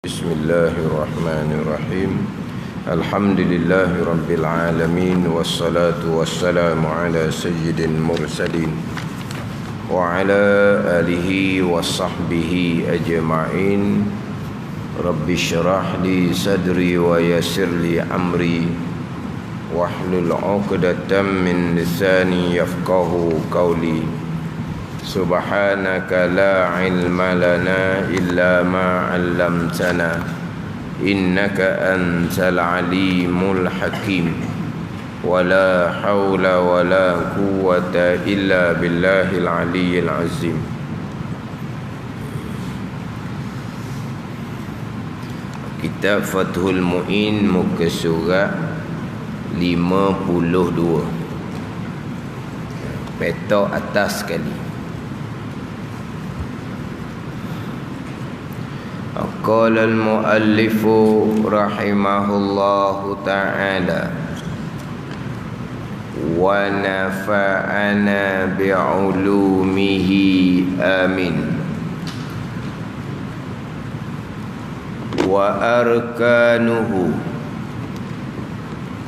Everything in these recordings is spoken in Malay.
Bismillahirrahmanirrahim. Alhamdulillahi rabbil alamin, wassalatu wassalamu ala sayyidil mursalin wa ala alihi wa sahbihi ajma'in. Rabbi syrah li sadri wa yassir li amri wahlul 'uqdatam min lisani yafqahu qawli. Subhanaka la ilma lana illa ma 'allamtana innaka antal alimul hakim. Wala haula wala quwwata illa billahil aliyyil azim. Kitab Fathul Mu'in, muka surat 52, petok atas sekali. Qala al-muallif rahimahullahu ta'ala wa nafa'ana bi'ulumihi amin. Wa arkanuhu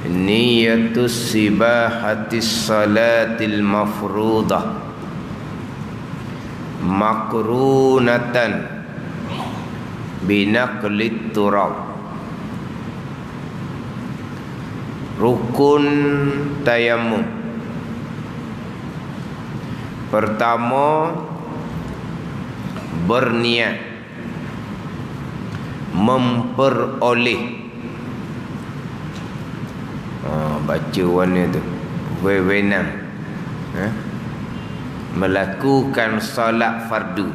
niyatus sibahatis salatil mafruḍah makrunatan binaqlit turab. Rukun tayamum pertama, berniat memperoleh. Baca warna tu wewenang, melakukan solat fardu,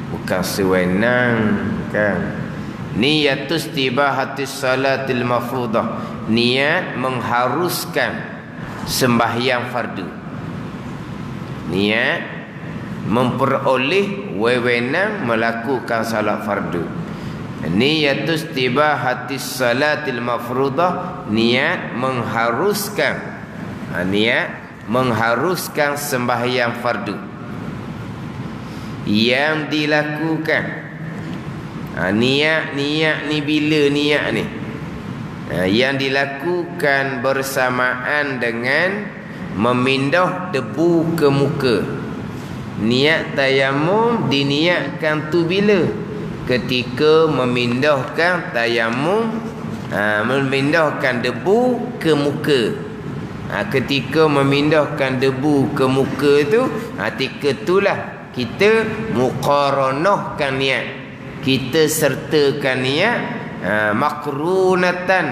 bukan sewenang kan. Niyatus tibahatis salatil mafruḍah, niat mengharuskan sembahyang fardu, niat memperoleh wewenang melakukan salat fardu. Niyatus tibahatis salatil mafruḍah, niat mengharuskan, niat mengharuskan sembahyang fardu yang dilakukan. Niat ni bila niat ni? Yang dilakukan bersamaan dengan memindah debu ke muka. Niat tayamum diniatkan tu bila? Ketika memindahkan tayamum, memindahkan debu ke muka. Ketika memindahkan debu ke muka tu, ketika itulah kita muqaranahkan niat, kita sertakan niat makrunatan,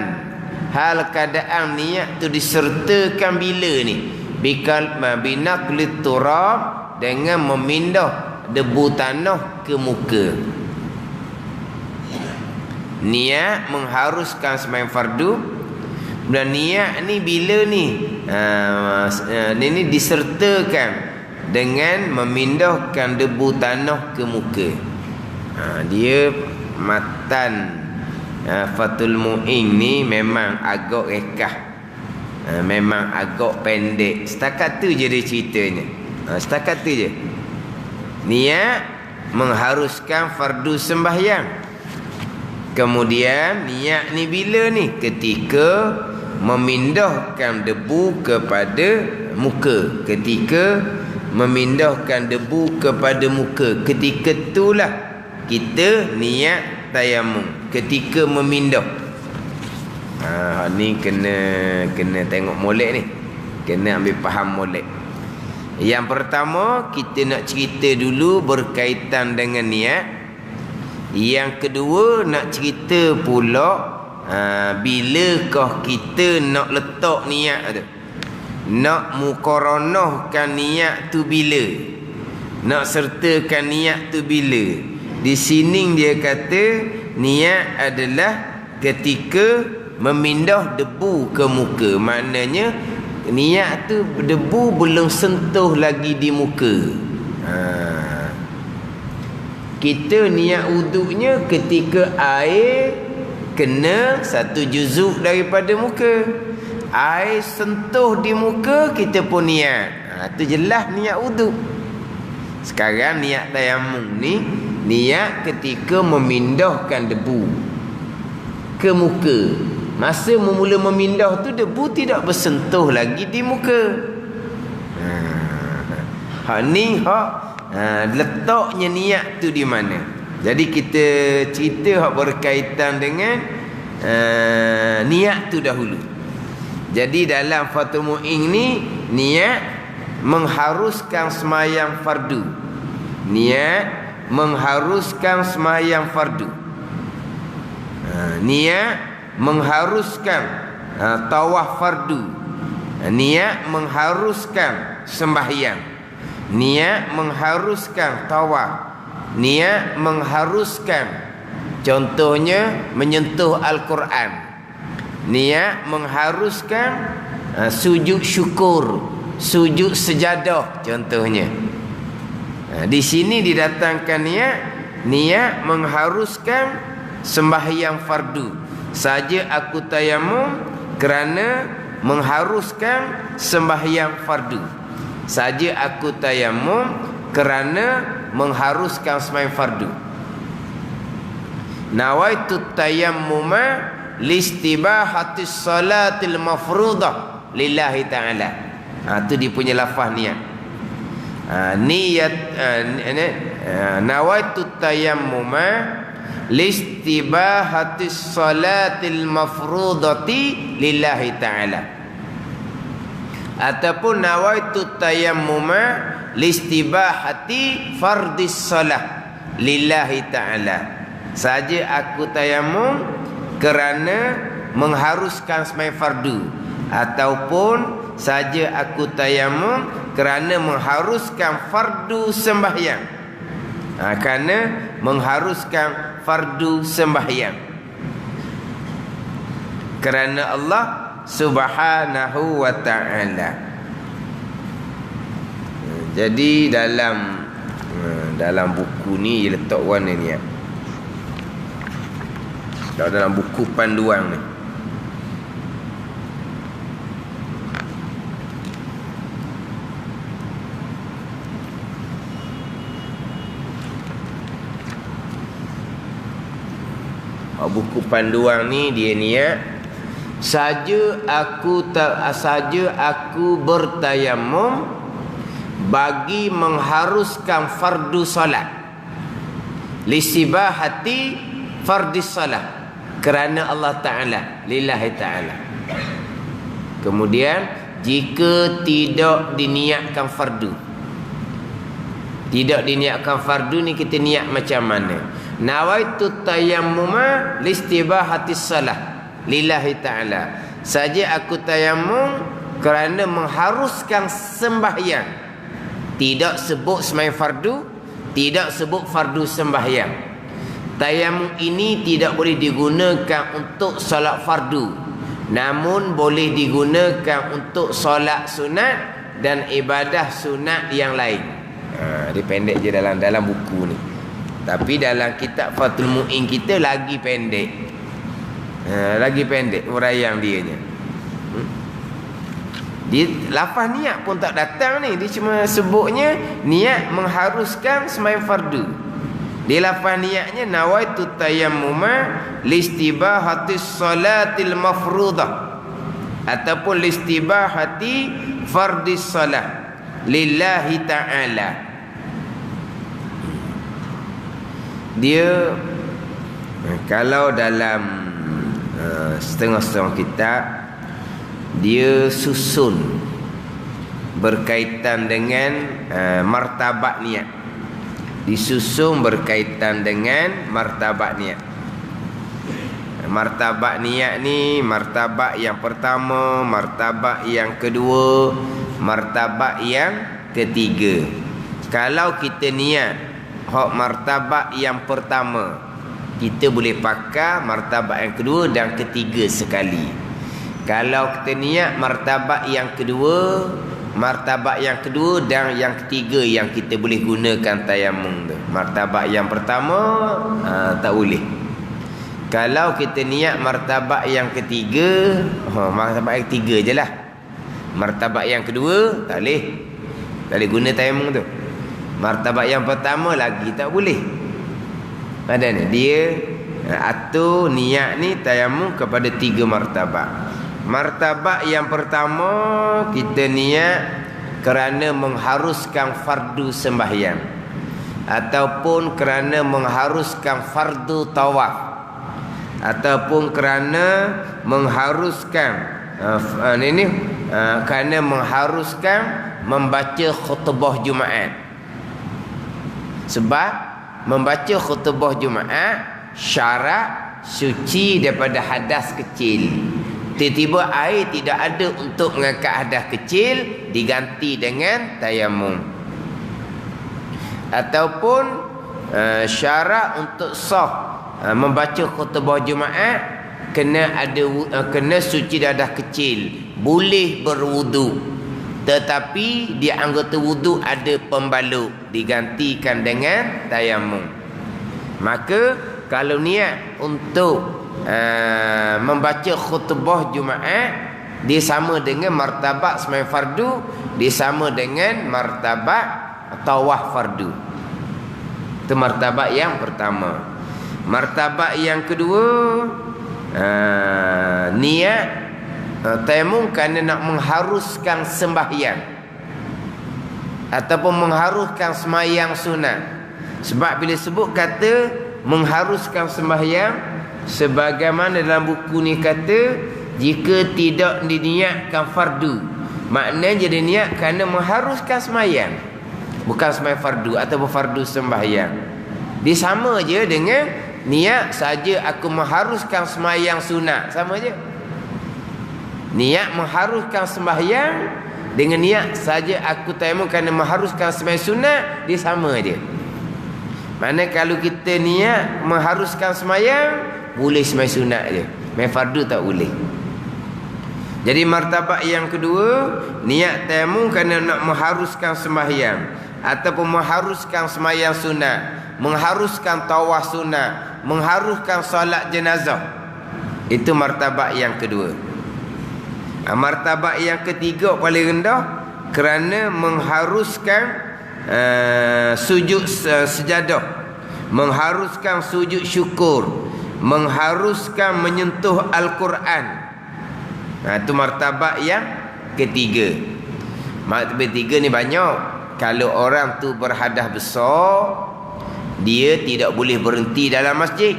hal keadaan niat tu disertakan bila ni? Binaqlit turab, dengan memindah debu tanah ke muka. Niat mengharuskan sembahyang fardu, dan niat ni bila ni? Ini disertakan dengan memindahkan debu tanah ke muka. Dia matan Fathul Mu'in ni memang agak rekah, memang agak pendek. Setakat tu je dia ceritanya, setakat tu je. Niat mengharuskan fardu sembahyang. Kemudian niat ni bila ni? Ketika memindahkan debu kepada muka. Ketika memindahkan debu kepada muka, ketika itulah kita niat tayamum. Ketika memindah. Ni kena tengok molek ni, kena ambil faham molek. Yang pertama, kita nak cerita dulu berkaitan dengan niat. Yang kedua, nak cerita pula bilakah kita nak letak niat tu, nak muqaranahkan niat tu bila, nak sertakan niat tu bila. Di sini dia kata niat adalah ketika memindah debu ke muka. Maknanya niat tu debu belum sentuh lagi di muka. Kita niat wuduknya ketika air kena satu juzuk daripada muka. Air sentuh di muka, kita pun niat. Itu jelas niat wuduk. Sekarang niat tayamum ni niat ketika memindahkan debu ke muka. Masa memula memindah tu debu tidak bersentuh lagi di muka. Hak ni letaknya niat tu di mana. Jadi kita cerita hak berkaitan dengan niat tu dahulu. Jadi dalam Fathul Mu'in ni niat mengharuskan semayang fardu. Niat mengharuskan semayang fardu. Niat mengharuskan tawaf fardu. Niat mengharuskan sembahyang. Niat mengharuskan tawaf. Niat mengharuskan contohnya menyentuh Al-Quran. Niat mengharuskan sujud syukur, sujud sejadah contohnya. Di sini didatangkan niat mengharuskan sembahyang fardu. Saja aku tayamum kerana mengharuskan sembahyang fardu. Saja aku tayamum kerana mengharuskan sembahyang fardu. Nawaitu tayammuma listibahatis salatil mafruḍah lillahi ta'ala. Tu dia punya lafaz niat. Nawaitu tayammuma listibahatis salatil mafrudati lillahi ta'ala. Ataupun nawaitu tayammuma listibahati fardis salah lillahi ta'ala. Saja aku tayammum kerana mengharuskan sembahyang fardu. Ataupun saja aku tayammum kerana mengharuskan fardu sembahyang. Kerana mengharuskan fardu sembahyang kerana Allah Subhanahu wa ta'ala. Jadi dalam buku ni dia letak warna ni dalam buku panduan ni. Buku panduan ni dia niat saja aku bertayamum bagi mengharuskan fardu solat lisibahati fardis salat kerana Allah Ta'ala lillahi ta'ala. Kemudian jika tidak diniatkan fardu, tidak diniatkan fardu ni kita niat macam mana? Nawaitu tayammuma listibahatis salah lillahi ta'ala. Saja aku tayammum kerana mengharuskan sembahyang. Tidak sebut sembahyang fardu, tidak sebut fardu sembahyang. Tayammum ini tidak boleh digunakan untuk solat fardu, namun boleh digunakan untuk solat sunat dan ibadah sunat yang lain. Dia pendek je dalam buku ni. Tapi dalam kitab Fathul Mu'in kita lagi pendek. Lagi pendek uraian dianya. Dia lafaz niat pun tak datang ni. Dia cuma sebutnya niat mengharuskan sembahyang fardu. Dia lafaz niatnya nawaitu tayammuma listibahatis salatil mafruḍah ataupun listibahati fardis salat lillahi ta'ala. Dia kalau dalam setengah-setengah kitab dia susun berkaitan dengan martabat niat. Disusun berkaitan dengan martabat niat. Martabat niat ni martabat yang pertama, martabat yang kedua, martabat yang ketiga. Kalau kita niat hak martabat yang pertama, kita boleh pakai martabat yang kedua dan ketiga sekali. Kalau kita niat martabat yang kedua dan yang ketiga yang kita boleh gunakan tayammum tu. Martabat yang pertama tak boleh. Kalau kita niat martabat yang ketiga, martabat yang ketiga je lah. Martabat yang kedua tak boleh. Tak boleh guna tayammum tu. Martabat yang pertama lagi tak boleh. Ada ni dia atur niat ni tayamum kepada 3 martabak. Martabak yang pertama kita niat kerana mengharuskan fardu sembahyang ataupun kerana mengharuskan fardu tawaf ataupun kerana mengharuskan kerana mengharuskan membaca khutbah Jumaat. Sebab membaca khutbah Jumaat syarat suci daripada hadas kecil. Tiba-tiba air tidak ada untuk mengangkat hadas kecil, diganti dengan tayamum. Ataupun syarat untuk sah membaca khutbah Jumaat kena suci hadas kecil, boleh berwudu, tetapi di anggota wudu ada pembalut, digantikan dengan tayamum. Maka kalau niat untuk membaca khutbah Jumaat, dia sama dengan martabat sembahyang fardu, dia sama dengan martabat tawaf fardu. Itu martabat yang pertama. Martabat yang kedua, niat tayamum kerana nak mengharuskan sembahyang ataupun mengharuskan sembahyang sunat. Sebab bila sebut kata mengharuskan sembahyang, sebagaimana dalam buku ni kata, jika tidak diniatkan fardu, maknanya jadi niat kerana mengharuskan sembahyang, bukan sembahyang fardu ataupun fardu sembahyang. Dia sama je dengan niat saja aku mengharuskan sembahyang sunat, sama je. Niat mengharuskan sembahyang dengan niat saja aku tayamum kerana mengharuskan sembahyang sunat, dia sama je. Mana kalau kita niat mengharuskan sembahyang, boleh sembahyang sunat je, sembahyang fardu tak boleh. Jadi martabat yang kedua, niat tayamum kerana nak mengharuskan sembahyang ataupun mengharuskan sembahyang sunat, mengharuskan tawaf sunat, mengharuskan solat jenazah. Itu martabat yang kedua. Martabat yang ketiga paling rendah, kerana mengharuskan sujud sejadah, mengharuskan sujud syukur, mengharuskan menyentuh Al-Quran. Itu martabat yang ketiga. Martabat ketiga ni banyak. Kalau orang tu berhadas besar, dia tidak boleh berhenti dalam masjid.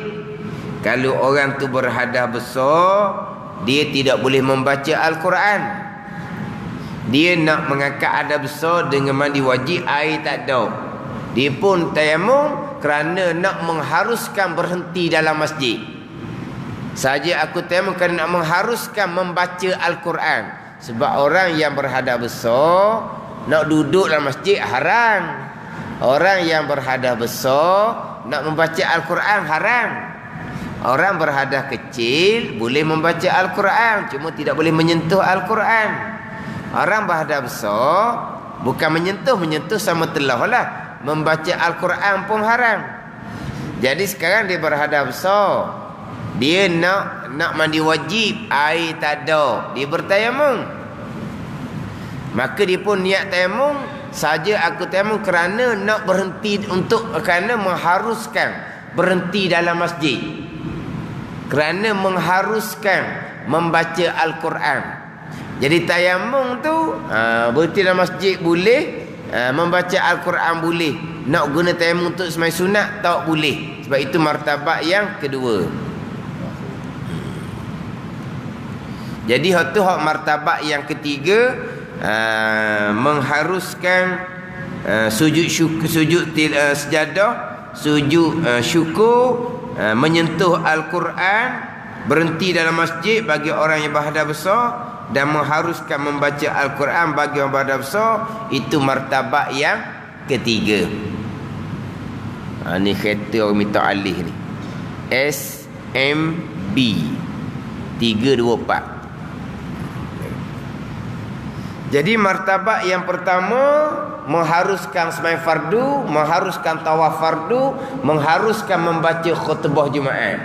Kalau orang tu berhadas besar, dia tidak boleh membaca Al-Quran. Dia nak mengangkat hadas besar dengan mandi wajib, air tak ada, dia pun tayamum kerana nak mengharuskan berhenti dalam masjid. Saja aku tayamum kerana nak mengharuskan membaca Al-Quran. Sebab orang yang berhadas besar nak duduk dalam masjid haram. Orang yang berhadas besar nak membaca Al-Quran haram. Orang berhadas kecil boleh membaca Al-Quran, cuma tidak boleh menyentuh Al-Quran. Orang berhadas besar bukan menyentuh sama telah lah, membaca Al-Quran pun haram. Jadi sekarang dia berhadas besar, dia nak mandi wajib, air tak ada, dia bertayamum. Maka dia pun niat tayamum, saja aku tayamum kerana nak berhenti, kerana mengharuskan berhenti dalam masjid, kerana mengharuskan membaca Al-Quran. Jadi tayamum tu berhenti dalam masjid boleh, membaca Al-Quran boleh. Nak guna tayamum untuk sembahyang sunat tak boleh. Sebab itu martabat yang kedua. Jadi itu hak martabat yang ketiga, mengharuskan sujud sejadah, sujud syukur, menyentuh Al-Quran, berhenti dalam masjid bagi orang yang berhadas besar, dan mengharuskan membaca Al-Quran bagi orang berhadas besar. Itu martabat yang ketiga. Ni kereta orang minta alih ni, SMB 324. Jadi martabat yang pertama mengharuskan sembahyang fardu, mengharuskan tawaf fardu, mengharuskan membaca khutbah Jumaat.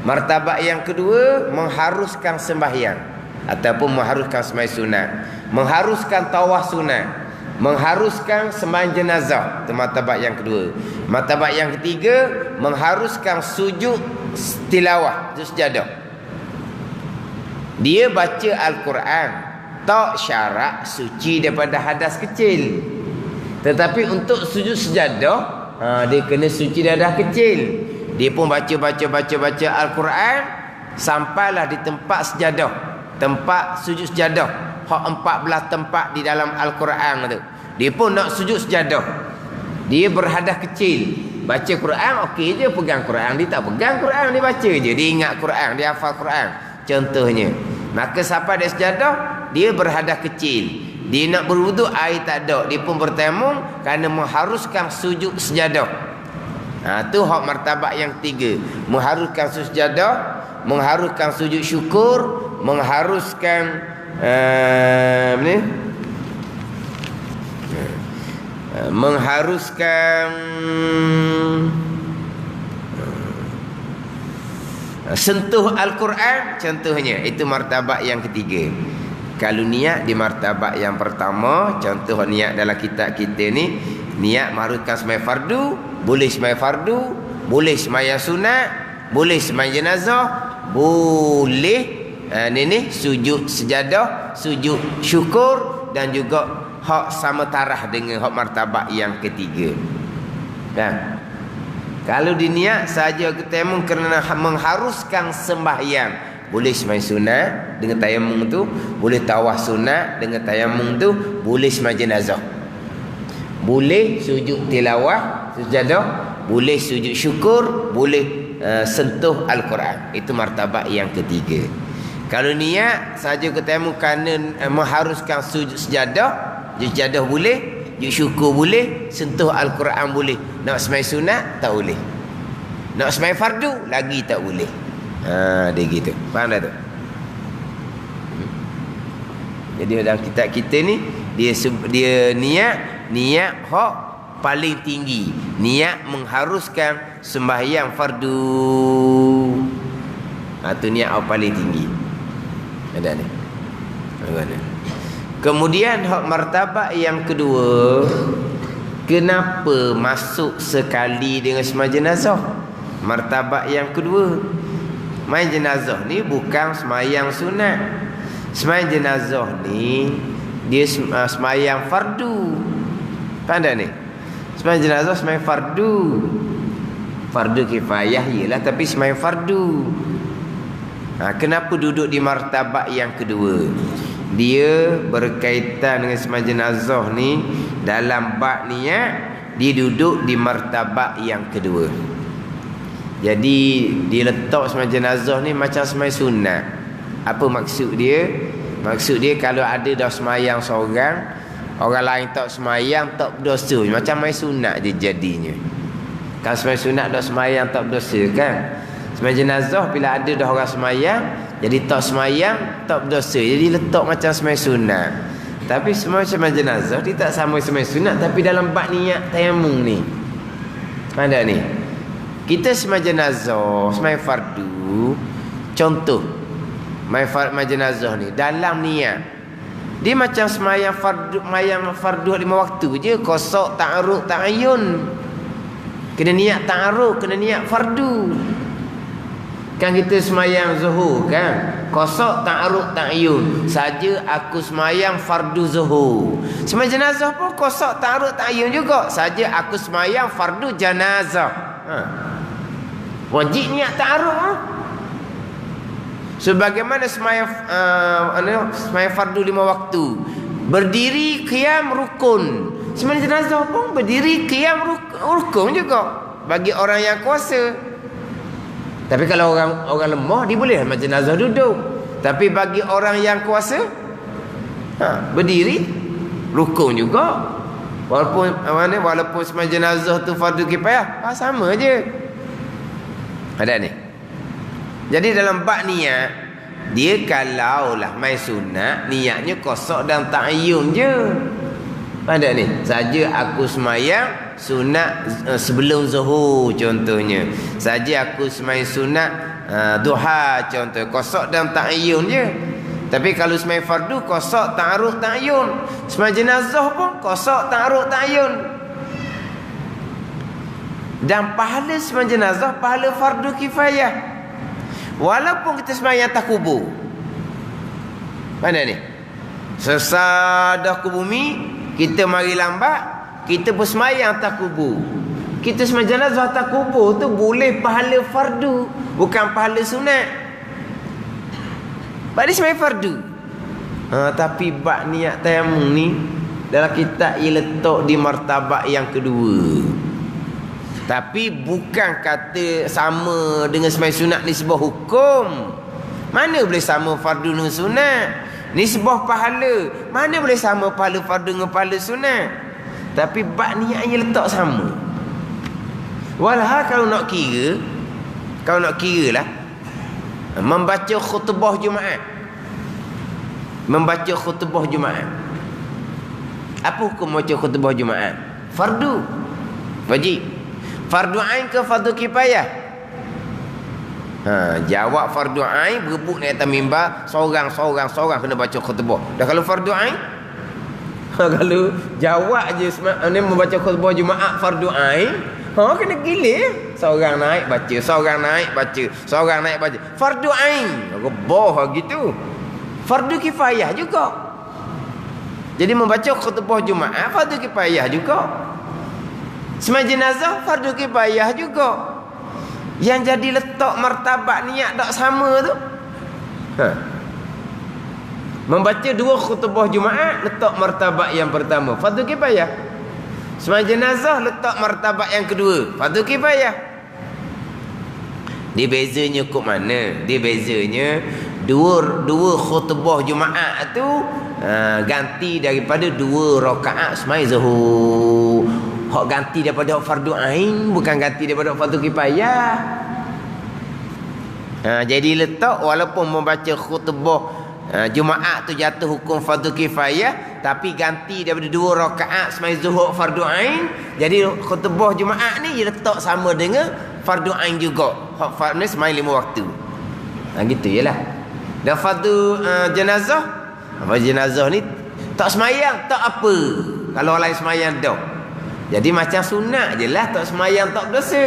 Martabat yang kedua mengharuskan sembahyang ataupun mengharuskan sembahyang sunat, mengharuskan tawaf sunat, mengharuskan sembahyang jenazah. Itu martabat yang kedua. Martabat yang ketiga, mengharuskan sujud tilawah, sujud sejadah. Dia baca Al-Quran, tak syarat suci daripada hadas kecil. Tetapi untuk sujud sejadah, dia kena suci dadah kecil. Dia pun baca Al-Quran sampailah di tempat sejadah, tempat sujud sejadah. Hak 14 tempat di dalam Al-Quran tu. Dia pun nak sujud sejadah. Dia berhadas kecil. Baca Quran okey je, pegang Quran. Dia tak pegang Quran, dia baca je. Dia ingat Quran, dia hafal Quran. Contohnya. Maka sampai dia sejadah, dia berhadas kecil. Dia nak berwuduk, air tak ada. Dia pun bertayamum kerana mengharuskan sujud sejadah. Tu hak martabat yang ketiga. Mengharuskan sujud sejadah, mengharuskan sujud syukur, mengharuskan mengharuskan sentuh Al-Quran contohnya. Itu martabat yang ketiga. Kalau niat di martabat yang pertama, contoh niat dalam kitab kita ni, niat mengharuskan sembahyang fardu, boleh sembahyang fardu, boleh sembahyang sunat, boleh sembahyang jenazah, boleh sujud sejadah, sujud syukur, dan juga hak sama tarah dengan hak martabat yang ketiga. Kan? Kalau diniat saja ketemu kerana mengharuskan sembahyang, boleh sembahyang sunat dengan tayamum tu, boleh tawaf sunat dengan tayamum tu, boleh sembahyang jenazah, boleh sujud tilawah, sejadah, boleh sujud syukur, boleh sentuh Al-Quran. Itu martabat yang ketiga. Kalau niat saja ketemu kerana mengharuskan sujud sejadah boleh, sujud syukur boleh, sentuh Al-Quran boleh. Nak sembahyang sunat tak boleh, nak sembahyang fardu lagi tak boleh. Dia gitu. Faham dah tu? Jadi dalam kitab kita ni, dia niat hak paling tinggi. Niat mengharuskan sembahyang fardu. Tu niat hak paling tinggi. Ada ni. Kemudian hak martabat yang kedua, kenapa masuk sekali dengan sembahyang jenazah? Martabat yang kedua, sembahyang jenazah ni bukan sembahyang sunat. Sembahyang jenazah ni dia sembahyang fardu. Faham tak ni? Sembahyang jenazah sembahyang fardu. Fardu kifayah ialah, tapi sembahyang fardu. Kenapa duduk di martabat yang kedua? Dia berkaitan dengan sembahyang jenazah ni, dalam bab niat dia duduk di martabat yang kedua. Jadi dia letak sembahyang jenazah ni macam sembahyang sunat. Apa maksud dia? Maksud dia kalau ada dah sembahyang seorang, orang lain tak sembahyang, tak berdosa. Macam sembahyang sunat je jadinya. Kalau sembahyang sunat dah sembahyang tak berdosa kan? Sembahyang jenazah bila ada dah orang sembahyang, jadi tak sembahyang tak berdosa. Jadi letak macam sembahyang sunat. Tapi sembahyang jenazah dia tak sama sembahyang sunat, tapi dalam bab niat tayamum ni. Faham tak ni? Kita sembahyang jenazah, sembahyang fardu. Contoh, sembahyang jenazah ni dalam niat, dia macam sembahyang fardu 5 waktu je, qasad, ta'arud, ta'ayyun. Kena niat ta'arud, kena niat fardu. Kan kita sembahyang zuhur kan, qasad, ta'arud, ta'ayyun. Saja aku sembahyang fardu zuhur. Sembahyang jenazah pun qasad, ta'arud, ta'ayyun juga. Saja aku sembahyang fardu jenazah. Wajib niat ta'arud. Sebagaimana sembahyang fardu 5 waktu, berdiri qiyam rukun. Sembahyang jenazah pun berdiri qiyam rukun juga bagi orang yang kuasa. Tapi kalau orang lemah, dia boleh sembahyang jenazah duduk. Tapi bagi orang yang kuasa, berdiri rukun juga. Walaupun sembahyang jenazah tu fardu kifayah, sama je. Ada ni. Jadi dalam bab niat, dia kalaulah main sunat, niatnya qasad dan ta'ayyun je. Pada ni, saja aku sembahyang sunat sebelum zuhur contohnya. Saja aku sembahyang sunat duha contoh, qasad dan ta'ayyun je. Tapi kalau sembahyang fardu qasa ta'arud ta'yun. Sembahyang jenazah pun qasa ta'arud ta'yun. Dan pahala sembahyang jenazah pahala fardu kifayah. Walaupun kita sembahyang atas kubur. Mana ni? Sesadah ke bumi, kita mari lambat, kita bersembahyang atas kubur. Kita sembahyang jenazah atas kubur tu boleh pahala fardu, bukan pahala sunat. Pada sembahyang fardu. Tapi bab niat tayamum ni dalam kitab ia letak di martabat yang kedua. Tapi bukan kata sama dengan sembahyang sunat ni sebuah hukum. Mana boleh sama fardu dengan sunat? Ni sebuah pahala. Mana boleh sama pahala fardu dengan pahala sunat? Tapi bab niat ia letak sama. Walah kalau nak kira lah, membaca khutbah Jumaat. Membaca khutbah Jumaat. Apa hukum baca khutbah Jumaat? Fardu. Wajib. Fardu ain ke fardu kifayah? Jawab fardu ain, berebut naik atas mimbar, seorang kena baca khutbah. Dah kalau fardu ain, kalau jawab je ni membaca khutbah Jumaat fardu ain, kena gila. Seorang naik baca, seorang naik baca, seorang naik baca. Fardu ain, rebah gitu. Fardu kifayah juga. Jadi membaca khutbah Jumaat fardu kifayah juga. Sembahyang jenazah fardu kifayah juga. Yang jadi letak martabat niat tak sama tu. Membaca dua khutbah Jumaat letak martabat yang pertama fardu kifayah. Sembahyang jenazah letak martabat yang kedua fardu kifayah. Dia bezanya kok mana? Dia bezanya dua khutbah Jumaat tu ganti daripada 2 rakaat sembahyang zuhur. Hak ganti daripada hak fardu ain, bukan ganti daripada hak fardu kifayah. Jadi letak walaupun membaca khutbah Jumaat tu jatuh hukum fardu kifayah, tapi ganti daripada 2 rakaat sembahyang zuhur fardu ain. Jadi khutbah Jumaat ni dia letak sama dengan fardu ain juga. Hak fardu ni sembahyang 5 waktu. Gitu jelah. Dan fardu jenazah, jenazah ni tak sembahyang tak apa. Kalau orang lain sembahyang dah. Jadi macam sunat je lah, tak semayang tak berdosa.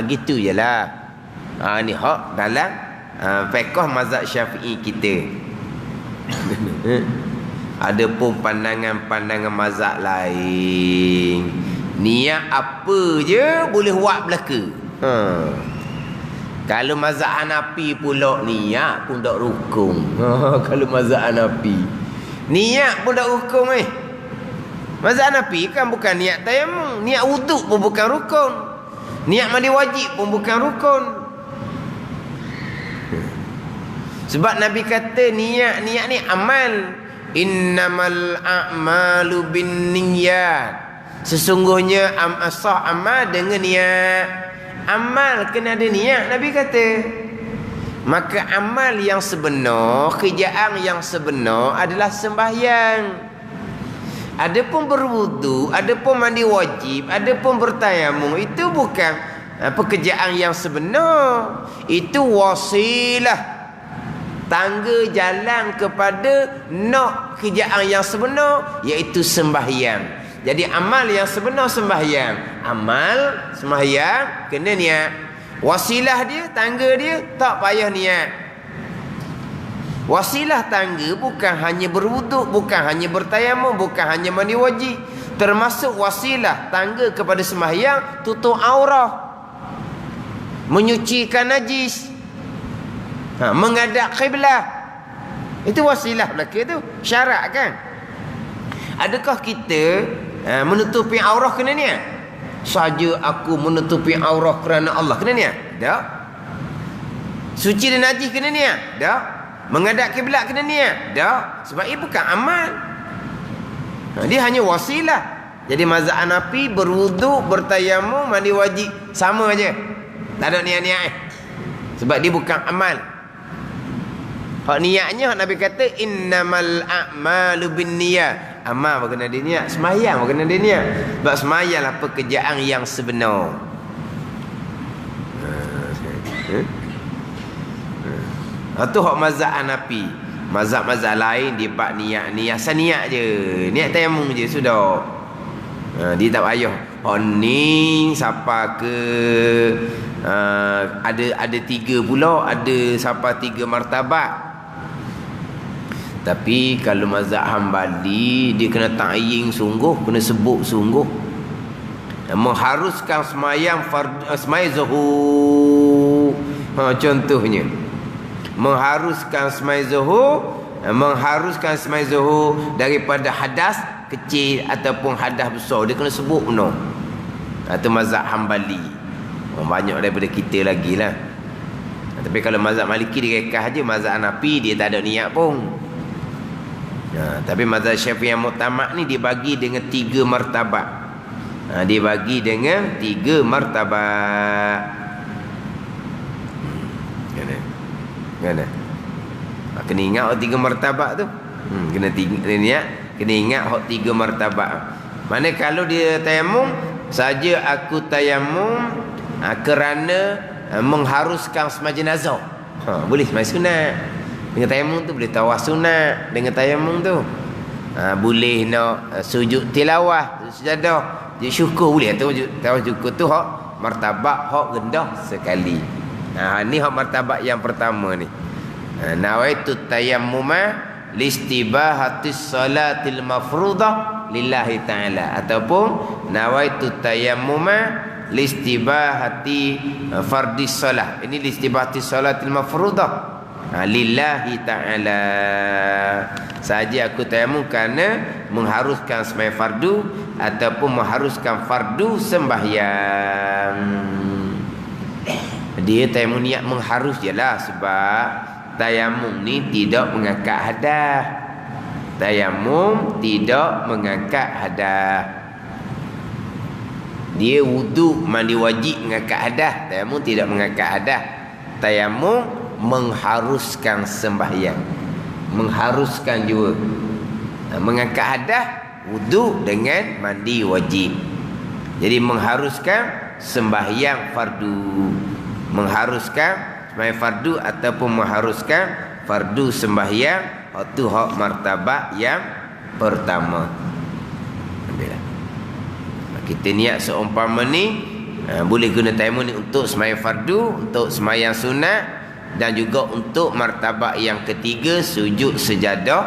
Gitu je lah. Ni hak dalam fiqh mazhab Syafi'i kita. Ada pun pandangan-pandangan mazhab lain. Niat apa je boleh buat belaka. Kalau mazhab Hanafi pula niat pun tak rukun. Kalau mazhab Hanafi niat pun tak rukun Mazhab Hanafi kan bukan niat tayamum, niat wuduk pun bukan rukun, niat mandi wajib pun bukan rukun. Sebab Nabi kata niat ni amal. Innamal a'malu binniyat. Sesungguhnya sah amal dengan niat. Amal kena ada niat, Nabi kata. Maka amal yang sebenar, kerjaan yang sebenar adalah sembahyang. Adapun berwudu, adapun mandi wajib, adapun bertayamum, itu bukan pekerjaan yang sebenar. Itu wasilah, tangga jalan kepada nak kerjaan yang sebenar, iaitu sembahyang. Jadi amal yang sebenar sembahyang. Amal sembahyang kena niat. Wasilah dia, tangga dia tak payah niat. Wasilah tangga bukan hanya berwuduk, bukan hanya bertayamum, bukan hanya mandi wajib. Termasuk wasilah tangga kepada sembahyang tutup aurah, menyucikan najis, menghadap kiblat. Itu wasilah belaka tu, syarat kan. Adakah kita menutupi aurah kena niat? Saja aku menutupi aurah kerana Allah kena niat? Tak. Suci dan najis kena niat? Tak. Menghadap kiblat kena niat? Tak. Sebab ia bukan amal. Dia hanya wasilah. Jadi mazhab Hanafi berwuduk, bertayamum, mandi wajib sama aja. Tak ada niat-niat sebab dia bukan amal. Hak niatnya hak Nabi kata innamal a'malu binniyat. Amal pun kena ada niat, sembahyang pun kena ada niat. Sebab sembahyanglah pekerjaan yang sebenar. Tu hak mazhab Hanafi. Mazhab-mazhab lain dia bab niat ni, asal niat je. Niat tayamum je sudah. Dia tak payah. Oh ni siapa ke ada 3 pula, ada siapa 3 martabat. Tapi kalau mazhab Hambali dia kena ta'yin sungguh, kena sebut sungguh. Mengharuskan semayang semayang zuhur. Contohnya mengharuskan semayang zuhur daripada hadas kecil ataupun hadas besar, dia kena sebut benar. Atau mazhab Hambali. Banyak daripada kita lagi lah. Tapi kalau mazhab Maliki dia kekah je, mazhab Hanafi dia tak ada niat pun. Tapi mazhab Syafi'i yang muktamad ni dia bagi dengan 3 martabat. Dia bagi dengan 3 martabat. Kena kena ingat 3 martabat tu. Kena niat, kena ingat 3 martabat. Mana kalau dia tayamum, saja aku tayamum kerana mengharuskan sembahyang jenazah. Boleh sembahyang sunat. Dengan tayamum tu boleh tawaf sunat dengan tayamum tu. Boleh nak sujud tilawah, sejadah, dia syukur boleh tu. Tawaf syukur tu hak martabat hak rendah sekali. Ni hak martabat yang pertama ni. Nawaitu tayammuma listibahatis salatil mafruḍah lillahi ta'ala, ataupun nawaitu tayammuma listibahati fardis salah. Ini listibahati salatil mafruḍah lillahi ta'ala. Saja aku tayamum kerana mengharuskan sembahyang fardu ataupun mengharuskan fardu sembahyang. Dia tayamum niat mengharus je lah, sebab tayamum ni tidak mengangkat hadas. Tayamum tidak mengangkat hadas. Dia wuduk mandi wajib mengangkat hadas, tayamum tidak mengangkat hadas. Tayamum mengharuskan sembahyang, mengharuskan juga. Mengangkat hadas wuduk dengan mandi wajib. Jadi mengharuskan sembahyang fardu, mengharuskan sembahyang fardu ataupun mengharuskan fardu sembahyang. Itu hak martabat yang pertama. Ambillah. Kita niat seumpama ni, boleh guna tayamum ni untuk sembahyang fardu, untuk sembahyang sunat, dan juga untuk martabat yang ketiga, sujud sejadah,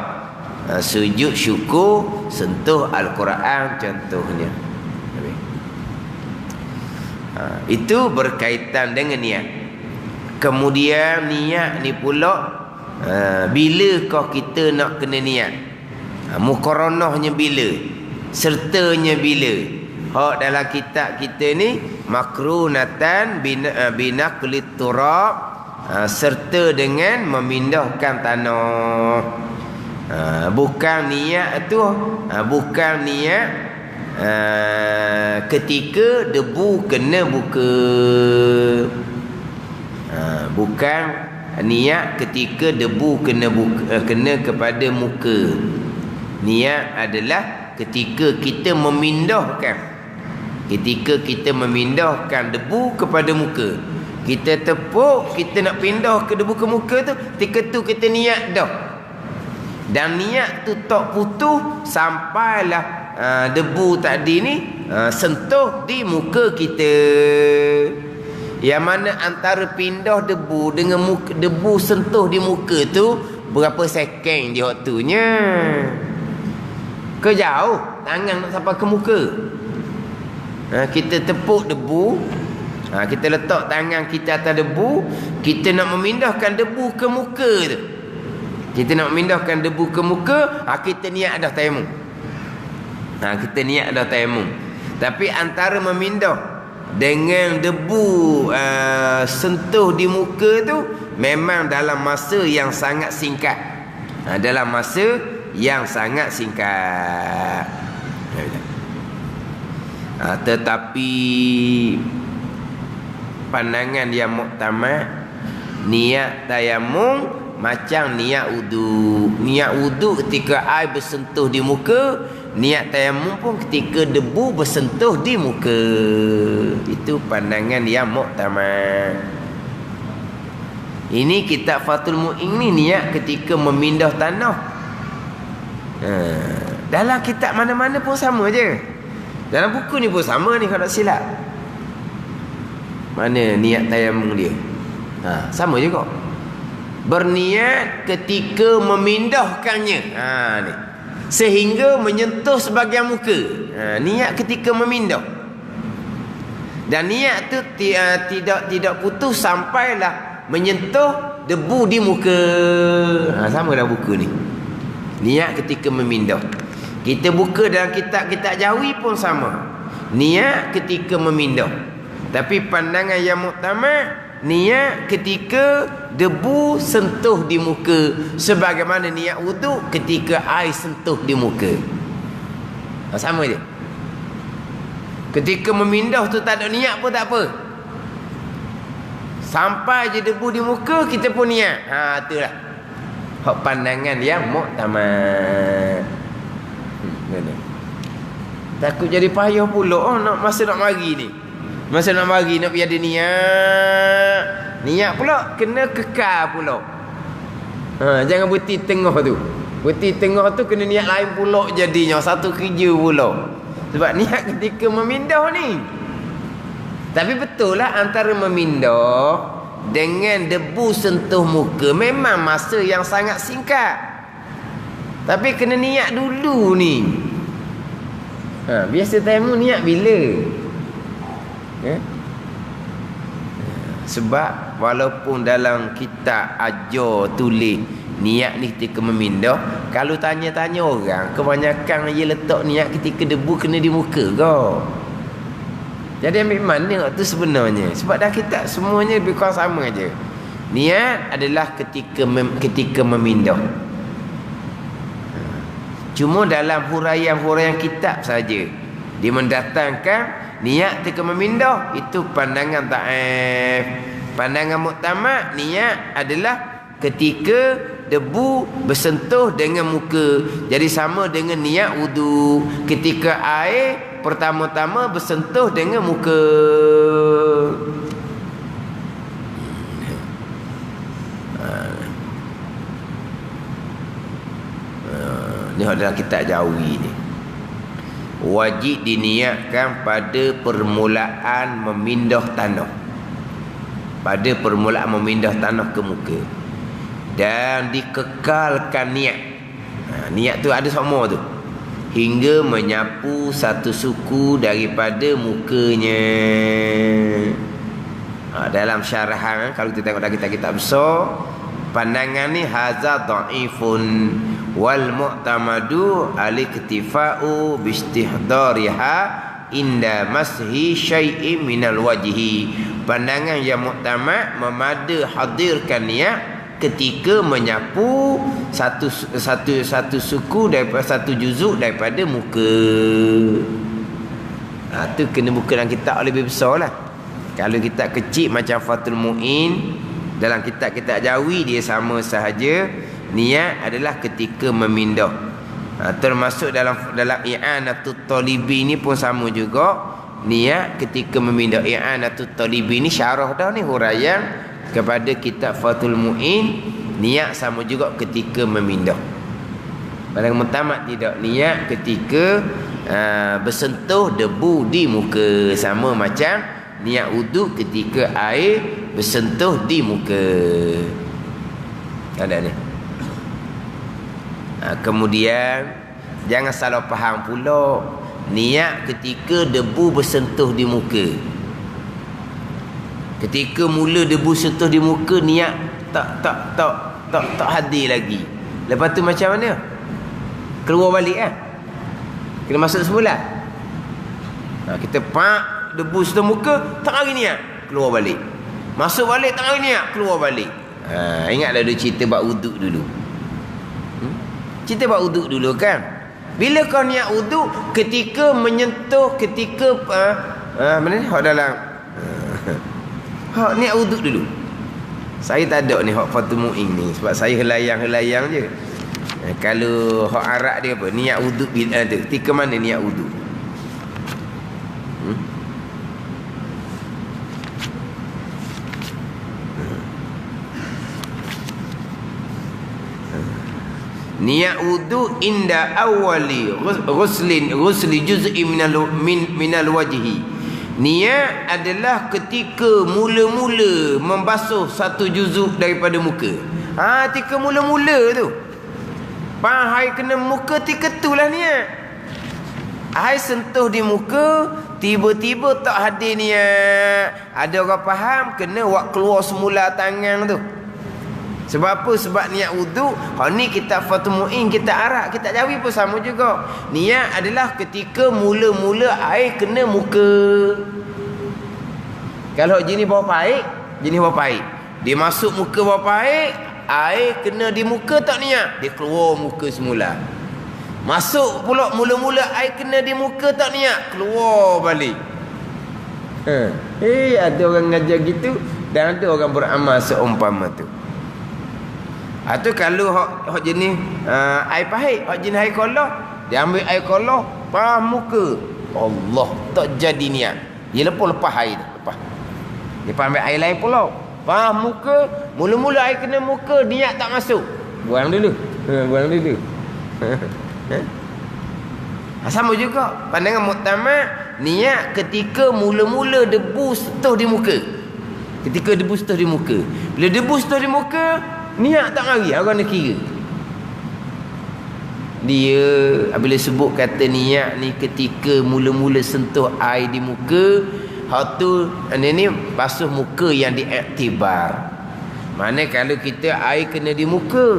sujud syukur, sentuh Al-Quran contohnya. Itu berkaitan dengan niat. Kemudian niat ni pula, bilakah kita nak kena niat? Muqaranahnya bila? Sertanya bila? Hak dalam kitab kita ni makrunatan binaqlit turab, serta dengan memindahkan tanah. Bukan niat tu, bukan niat ketika debu kena muka. Bukan niat ketika debu kena kepada muka. Niat adalah ketika kita memindahkan, ketika kita memindahkan debu kepada muka. Kita tepuk, kita nak pindah ke debu ke muka tu, ketika tu kita niat dah. Dan niat tu tak putus sampailah debu tadi ni sentuh di muka kita. Yang mana antara pindah debu dengan debu sentuh di muka tu berapa second je waktunya. Ke jauh tangan nak sampai ke muka. Kita tepuk debu, kita letak tangan kita atas debu, kita nak memindahkan debu ke muka tu. Kita nak memindahkan debu ke muka, kita niat dah tayamum. Kita niat dah tayamum. Tapi antara memindah dengan debu sentuh di muka tu memang dalam masa yang sangat singkat. Dalam masa yang sangat singkat. Tetapi pandangan yang muktamad, niat tayamum macam niat wudu. Niat wudu ketika air bersentuh di muka, niat tayamum pun ketika debu bersentuh di muka. Itu pandangan yang muktamad. Ini kitab Fathul Mu'in ni niat ketika memindah tanah. Dalam kitab mana-mana pun sama je. Dalam buku ni pun sama ni kalau tak silap. Mana niat tayamum dia? Sama juga. Berniat ketika memindahkannya. Ni. Sehingga menyentuh sebahagian muka. Niat ketika memindah. Dan niat tu tidak putus sampailah menyentuh debu di muka. Sama dalam buku ni. Niat ketika memindah. Kita buka dalam kitab-kitab Jawi pun sama. Niat ketika memindah. Tapi pandangan yang muktamad, niat ketika debu sentuh di muka, sebagaimana niat wuduk ketika air sentuh di muka. Sama je. Ketika memindah tu tak ada niat pun tak apa. Sampai je debu di muka, kita pun niat. Itulah hak pandangan yang muktamad. Takut jadi payah pula masa nak mari ni. Masa nak mari nak biar ada niat. Niat pula kena kekal pula. Jangan berhenti tengah tu. Berhenti tengah tu kena niat lain pula jadinya. Satu kerja pula. Sebab niat ketika memindah ni. Tapi betul lah antara memindah dengan debu sentuh muka memang masa yang sangat singkat. Tapi kena niat dulu ni. Biasa tayamum niat bila? Sebab walaupun dalam kitab ajar tulis niat ni ketika memindah, kalau tanya-tanya orang, kebanyakan dia letak niat ketika debu kena di muka kau. Jadi ambil mana tu sebenarnya? Sebab dah kitab semuanya lebih kurang sama aja. Niat adalah ketika memindah. Cuma dalam huraian-huraian kitab saja dia mendatangkan niat ketika memindah itu pandangan dhaif. Pandangan muktamad niat adalah ketika debu bersentuh dengan muka. Jadi sama dengan niat wudu. Ketika air pertama-tama bersentuh dengan muka. Ni adalah kitab Jawi ni. Wajib diniatkan pada permulaan memindah tanah. Pada permulaan memindah tanah ke muka. Dan dikekalkan niat. Niat tu ada semua tu. Hingga menyapu satu suku daripada mukanya. Dalam syarahan kalau kita tengok dalam kitab-kitab besar, pandangan ni haza dhaifun wal mu'tamadu al-iktifa'u bistihdariha inda mashi syai'in minal wajhi. Pandangan yang muktamad memada hadirkan niat ketika menyapu satu suku daripada satu juzuk daripada muka. Tu kena buka dalam kitab lebih besar lah. Kalau kitab kecil macam Fathul Mu'in, dalam kitab-kitab Jawi dia sama sahaja. Niat adalah ketika memindah. Termasuk dalam I'anatul Talibi ni pun sama juga. Niat ketika memindah. I'anatul Talibi ni syarah dah ni, huraian kepada kitab Fathul Mu'in. Niat sama juga ketika memindah. Pada mutamat tidak, niat ketika bersentuh debu di muka. Sama macam niat wuduk ketika air bersentuh di muka. Ada ni. Kemudian jangan salah faham pula, niat ketika debu bersentuh di muka. Ketika mula debu sentuh di muka, niat tak hadir lagi. Lepas tu macam mana? Keluar balik kan? Kena masuk semula. Kita pak debu sentuh muka, tak lagi niat, keluar balik. Masuk balik, tak lagi niat, keluar balik. Ingatlah dia cerita bab wuduk dulu. Cerita bab wuduk dulu kan. Bila kau niat wuduk, ketika menyentuh, ketika mana ni? Hak dalam hak niat wuduk dulu. Saya tak ada ni hak Fathul Mu'in ni, sebab saya helayang-helayang je. Kalau hak Arab dia apa? Niat wuduk bila tu. Ketika mana niat wuduk? Niat wudu inda awali ghusli juz'i minal wajhi. Niat adalah ketika mula-mula membasuh satu juzuk daripada muka. Ketika mula-mula tu. Hai kena muka tika tu lah niat. Hai sentuh di muka, tiba-tiba tak hadir niat. Ada orang faham kena buat keluar semula tangan tu. Sebab apa? Sebab niat wudu, ni kita Fathul Mu'in, kita arak, kita jawi pun sama juga. Niat adalah ketika mula-mula air kena muka. Kalau jenis bawah paik, dia masuk muka bawah paik, air kena di muka tak niat, dia keluar muka semula. Masuk pula mula-mula air kena di muka tak niat, keluar balik. Ada orang ngajar gitu dan ada orang beramal seumpama tu. Atau kalau hak jenis air pahit, hak jenis air kolah, dia ambil air kolah, pah muka. Allah, tak jadi niat. Dia lepas air tu, lepas. Dia ambil air lain pula. Pah muka, mula-mula air kena muka, niat tak masuk. Buang dulu. Buang dulu. Sama juga pandangan muktamad, niat ketika mula-mula debu sentuh di muka. Ketika debu sentuh di muka. Bila debu sentuh di muka, niat tak mari, orang nak kira. Dia bila sebut kata niat ni ketika mula-mula sentuh air di muka, hak tu ni basuh muka yang diiktibar. Mana kalau kita air kena di muka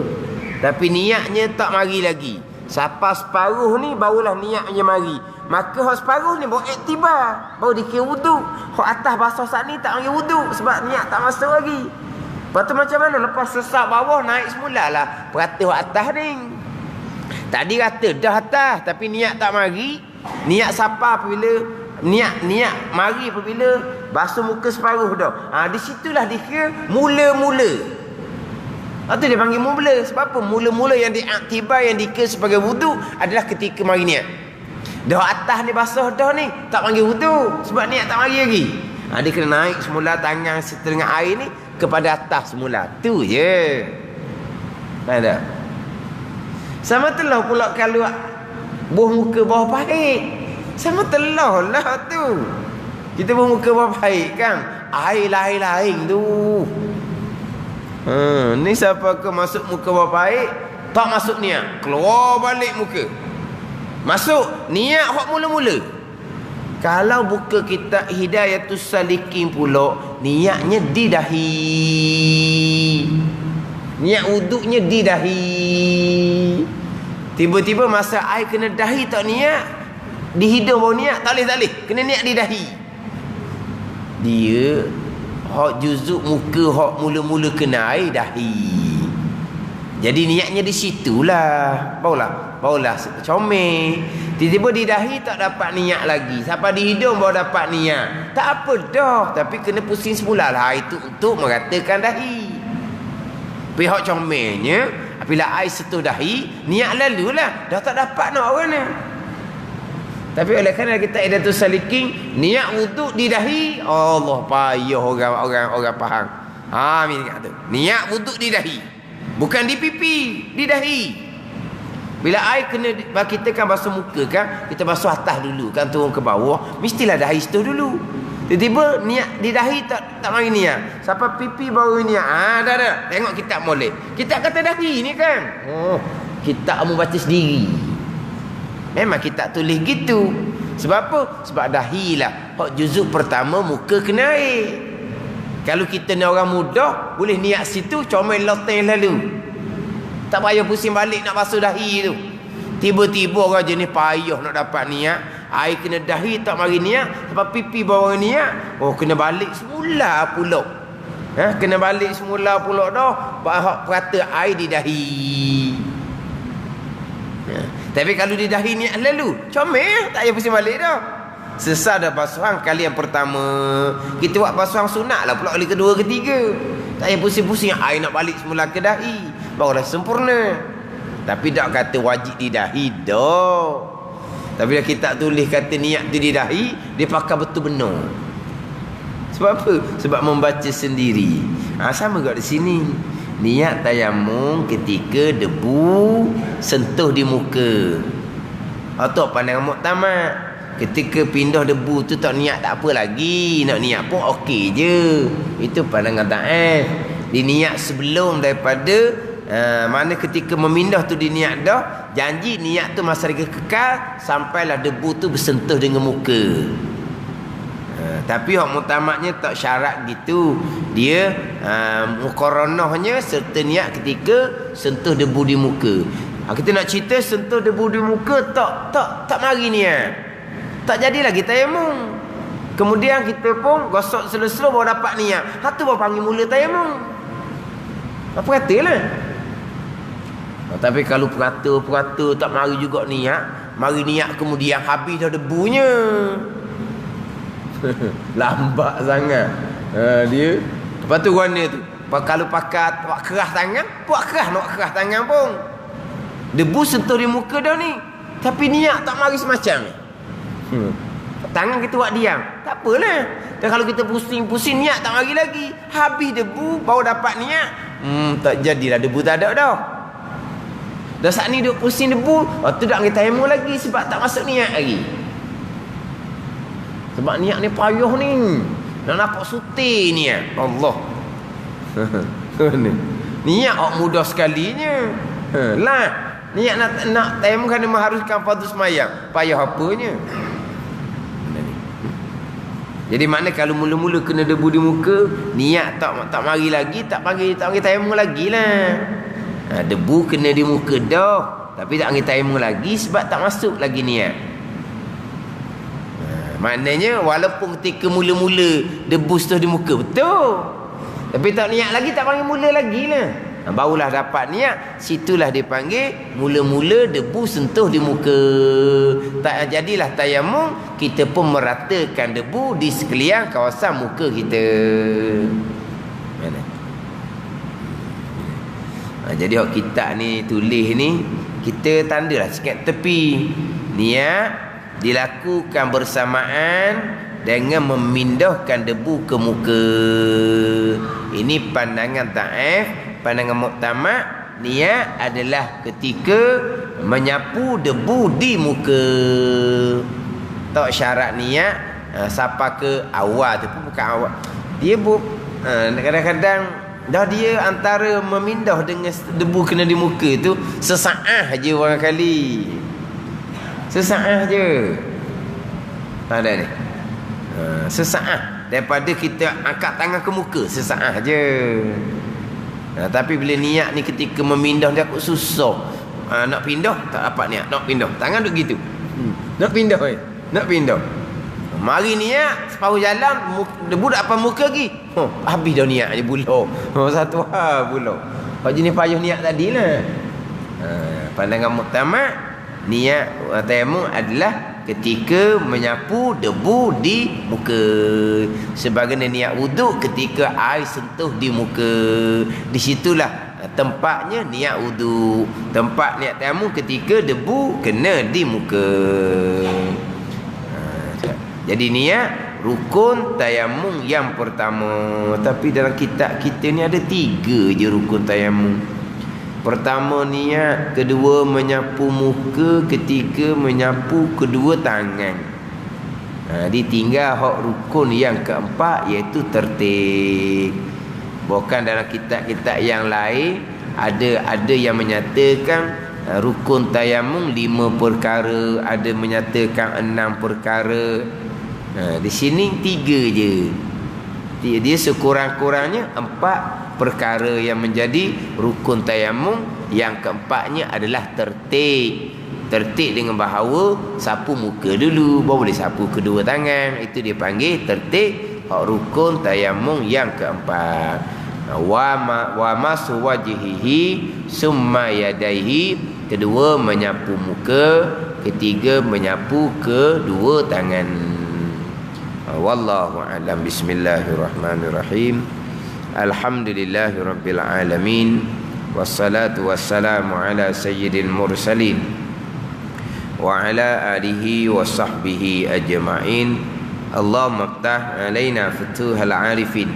tapi niatnya tak mari lagi, sampai separuh ni barulah niatnya mari, maka hak separuh ni baru iktibar, baru dikira wudu. Hak atas basuh saat ni tak mari wudu sebab niat tak masuk lagi. Lepas tu macam mana? Lepas sesak bawah naik semula lah. Perhati hak atas ni. Tadi kata dah atas tapi niat tak mari. Niat siapa apabila niat mari apabila basuh muka separuh dah. Di situlah dikira mula-mula. Itu dia panggil mula. Sebab apa? Mula-mula yang diaktibar, yang dikira sebagai wudu adalah ketika mari niat. Dah atas ni basuh dah ni, tak panggil wudu sebab niat tak mari lagi. Dia kena naik semula tangan setengah air ni kepada atas semula. Tu je. Ada. Sama telah pula kalau buah muka bawah paik. Sama telah lah tu. Kita buah muka bawah paik kan. Air lain-lain tu. Ni siapa ke masuk muka bawah paik, tak masuk niat, keluar balik muka. Masuk niat hak mula-mula. Kalau buka kitab Hidayatus Salikin pula, niatnya di dahi. Niat wuduknya di dahi. Tiba-tiba masa air kena dahi tak niat, di hidung baru niat, tak boleh. Kena niat di dahi. Dia hak juzuk muka hak mula-mula kena air dahi. Jadi niatnya di situlah. Barulah comel. Tiba-tiba di dahi tak dapat niat lagi. Sampai di hidung baru dapat niat. Tak apa dah. Tapi kena pusing semula lah. Itu untuk meratakan dahi. Pihak comelnya, bila air sentuh dahi, niat lalu lah. Dah tak dapat nak orang ni. Tapi oleh kerana kita Hidayatus Salikin, niat wuduk di dahi, Allah payah orang faham. Ni kata. Niat wuduk di dahi. Bukan di pipi, di dahi. Bila air kena, kita kan basuh muka kan, kita basuh atas dulu kan, turun ke bawah, mestilah dahi situ dulu. Tiba-tiba niat di dahi tak mari niat. Sampai pipi baru niat. Dah. Tengok kitab molek. Kitab kata dahi ni kan. Kitab kamu baca sendiri. Memang kitab tulis gitu. Sebab apa? Sebab dahi lah hak juzuk pertama muka kena air. Kalau kita ni orang muda, boleh niat situ, comel loteng lalu. Tak payah pusing balik nak basuh dahi tu. Tiba-tiba orang jenis payah nak dapat niat, air kena dahi tak mari niat, sebab pipi bawa niat, kena balik semula pula. Kena balik semula pula dah. Perhati air di dahi. Tapi kalau di dahi niat lalu, comel, tak payah pusing balik dah. Sesat dah basuhan kali yang pertama, kita buat basuhan sunat lah pula kali kedua ketiga. Tak payah pusing-pusing air nak balik semula ke dahi, barulah sempurna. Tapi tak kata wajib di dahi dah. Tapi bila kita tulis kata niat tu di dahi, dia pakai betul benar. Sebab apa? Sebab membaca sendiri. Sama juga di sini. Niat tayamum ketika debu sentuh di muka. Atau pandangan muktamad, ketika pindah debu tu tak niat tak apa lagi, nak niat pun okey je. Itu pandangan ta'if. Diniat sebelum daripada mana ketika memindah tu diniat dah, janji niat tu masa lagi kekal sampailah debu tu bersentuh dengan muka. Tapi hak mutamadnya tak syarat gitu. Dia muqarranahnya serta niat ketika sentuh debu di muka. Kita nak cerita sentuh debu di muka tak mari niat. Tak jadi lagi tayamum. Kemudian kita pun gosok slow-slow baru dapat niat. Tu baru panggil mula tayamum. Apa katalah. Tapi kalau purata tak mari juga niat, mari niat kemudian habis dah debunya. Lambat sangat. Dia. Lepas tu warna tu. Kalau pakai buat keras tangan, buat keras nak keras tangan pun. Debu sentuh di muka dah ni. Tapi niat tak mari semacam ni. Tangan kita buat diam. Tak apalah. Dan kalau kita pusing-pusing niat tak mari lagi. Habis debu baru dapat niat. Tak jadilah debu tak ada dah. Dah saat ni duk pusing debu, tu dah kita tayamum lagi sebab tak masuk niat lagi. Sebab niat ni payah ni. Nak nampak sutir niat. Allah. Niat mudah sekalinya. Lah, niat nak tayamum kan mengharuskan fardu sembahyang. Payah apanya? Jadi makna kalau mula-mula kena debu di muka, niat tak mari lagi, tak panggil tayamum lagi lah. Debu kena di muka dah, tapi tak panggil tayamum lagi sebab tak masuk lagi niat. Maknanya walaupun ketika mula-mula debu sentuh di muka betul, tapi tak niat lagi, tak panggil mula lagi lah. Barulah dapat niat, situlah dipanggil mula-mula debu sentuh di muka. Tak jadilah tayamum, kita pun meratakan debu di sekalian kawasan muka kita. Mana? Jadi hak kitab ni tulis ni, kita tandalah sikit tepi. Niat dilakukan bersamaan dengan memindahkan debu ke muka. Ini pandangan ta'if. Pandangan muktamad, niat adalah ketika menyapu debu di muka. Tak syarat niat siapa ke awal tu pun bukan awal. Dia kadang-kadang dah dia antara memindah dengan debu kena di muka tu sesaat je orang kali. Sesaat je. Ada ni. Sesaat daripada kita angkat tangan ke muka sesaat je. Tapi bila niat ni ketika memindah dia aku susah. Nak pindah tak dapat niat, nak pindah. Tangan duk gitu. Nak pindah nak pindah. Mari niat separuh jalan debu dak apa muka lagi. Habis dah niat je bulo. Satu hal bulo. Kalau jenis payah niat tadilah. Pandangan muktamad, niat tayamum adalah ketika menyapu debu di muka. Sebagaimana niat wuduk ketika air sentuh di muka. Di situlah tempatnya niat wuduk. Tempat niat tayamum ketika debu kena di muka. Jadi niat rukun tayamum yang pertama. Tapi dalam kitab kita ni ada 3 je rukun tayamum. Pertama niat, kedua menyapu muka, ketiga menyapu kedua tangan. Ditinggal hak rukun yang keempat iaitu tertib. Bukan dalam kitab-kitab yang lain ada yang menyatakan rukun tayamum 5 perkara, ada menyatakan 6 perkara. Di sini 3 je. Dia sekurang-kurangnya 4 perkara yang menjadi rukun tayamum. Yang keempatnya adalah tertib. Tertib dengan bahawa sapu muka dulu, baru boleh sapu kedua tangan. Itu dia panggil tertib. Rukun tayamum yang keempat. Wa masu wajhihi summa yadaihi. Kedua menyapu muka, ketiga menyapu kedua tangan. Wallahu a'lam. Bismillahirrahmanirrahim. Alhamdulillahirabbil alamin. Wassalatu wassalamu ala sayyidil mursalin wa ala alihi wa sahbihi ajma'in. Allahumma iftah alaina futuhal arifin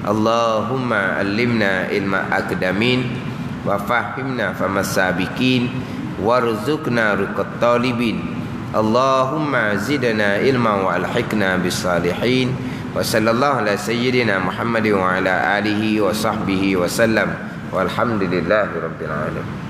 Allahumma allimna ilma akdamin wa fahimna famasabikin warzuqna ruqat talibin. Allahumma zidna ilma wa alhiqna bisalihin. Wa sallallahu ala sayyidina Muhammad wa ala alihi wa sahbihi wa sallam. Walhamdulillahi rabbil alamin.